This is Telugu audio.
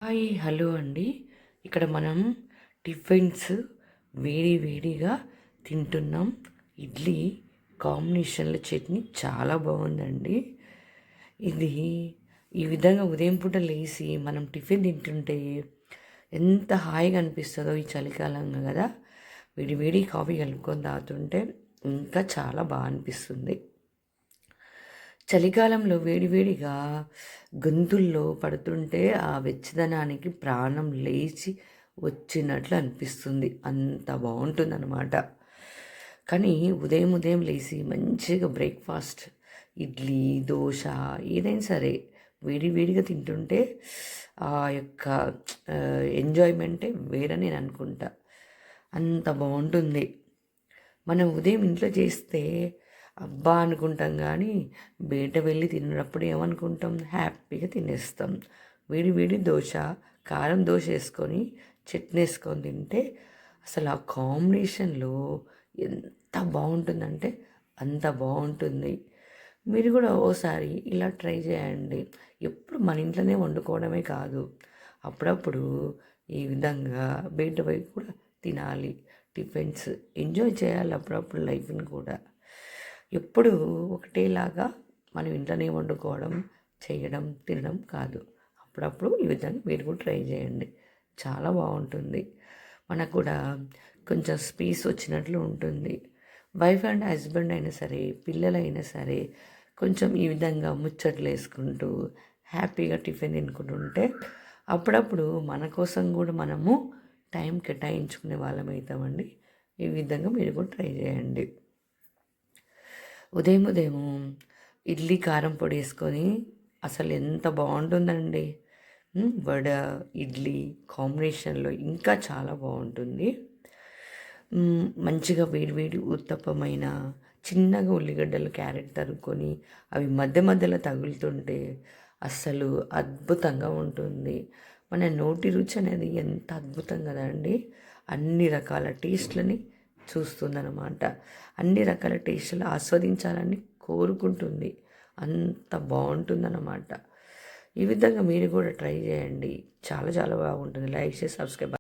హాయ్ హలో అండి. ఇక్కడ మనం టిఫిన్స్ వేడి వేడిగా తింటున్నాం. ఇడ్లీ కాంబినేషన్లో చట్నీ చాలా బాగుందండి. ఇది ఈ విధంగా ఉదయం పూట లేచి మనం టిఫిన్ తింటుంటే ఎంత హాయిగా అనిపిస్తుందో ఈ చలికాలంలో కదా. వేడి వేడి కాఫీ కలుపుకొని తాగుతుంటే ఇంకా చాలా బాగా అనిపిస్తుంది. చలికాలంలో వేడివేడిగా గొంతుల్లో పడుతుంటే ఆ వెచ్చదనానికి ప్రాణం లేచి వచ్చినట్లు అనిపిస్తుంది. అంత బాగుంటుందన్నమాట. కానీ ఉదయం ఉదయం లేచి మంచిగా బ్రేక్ఫాస్ట్ ఇడ్లీ దోశ ఏదైనా సరే వేడి వేడిగా తింటుంటే ఆ యొక్క ఎంజాయ్మెంటే వేరే నేను అనుకుంటా. అంత బాగుంటుంది. మనం ఉదయం ఇంట్లో చేస్తే అబ్బా అనుకుంటాం, కానీ బయట వెళ్ళి తిన్నప్పుడు ఏమనుకుంటాం, హ్యాపీగా తినేస్తాం. వేడి వేడి దోశ, కారం దోశ వేసుకొని చట్నీ వేసుకొని తింటే అసలు ఆ కాంబినేషన్లో ఎంత బాగుంటుందంటే అంత బాగుంటుంది. మీరు కూడా ఓసారి ఇలా ట్రై చేయండి. ఎప్పుడు మన ఇంట్లోనే వండుకోవడమే కాదు, అప్పుడప్పుడు ఈ విధంగా బయట పోయి కూడా తినాలి. టిఫిన్స్ ఎంజాయ్ చేయాలి అప్పుడప్పుడు లైఫ్ని కూడా. ఎప్పుడు ఒకటేలాగా మనం ఇంట్లోనే వండుకోవడం చేయడం తినడం కాదు. అప్పుడప్పుడు ఈ విధంగా మీరు కూడా ట్రై చేయండి, చాలా బాగుంటుంది. మనకు కూడా కొంచెం స్పేస్ వచ్చినట్లు ఉంటుంది. వైఫ్ అండ్ హస్బెండ్ అయినా సరే పిల్లలైనా సరే కొంచెం ఈ విధంగా ముచ్చట్లు వేసుకుంటూ హ్యాపీగా టిఫిన్ తినుకుంటుంటే అప్పుడప్పుడు మన కోసం కూడా మనము టైం కేటాయించుకునే వాళ్ళం అవుతామండి. ఈ విధంగా మీరు కూడా ట్రై చేయండి. ఉదయం ఉదయం ఇడ్లీ కారం పొడి వేసుకొని అసలు ఎంత బాగుంటుందండి. వడ ఇడ్లీ కాంబినేషన్లో ఇంకా చాలా బాగుంటుంది. మంచిగా వేడివేడి ఉత్తప్పమైన చిన్నగా ఉల్లిగడ్డలు క్యారెట్ తరుక్కొని అవి మధ్య మధ్యలో తగులుతుంటే అస్సలు అద్భుతంగా ఉంటుంది. మన నోటి రుచి అనేది ఎంత అద్భుతం కదండి. అన్ని రకాల టేస్ట్లని చూస్తుందన్నమాట. అన్ని రకాల టేస్టులు ఆస్వాదించాలని కోరుకుంటుంది. అంత బాగుంటుందన్నమాట. ఈ విధంగా మీరు కూడా ట్రై చేయండి, చాలా చాలా బాగుంటుంది. లైక్ చేసి సబ్స్క్రైబ్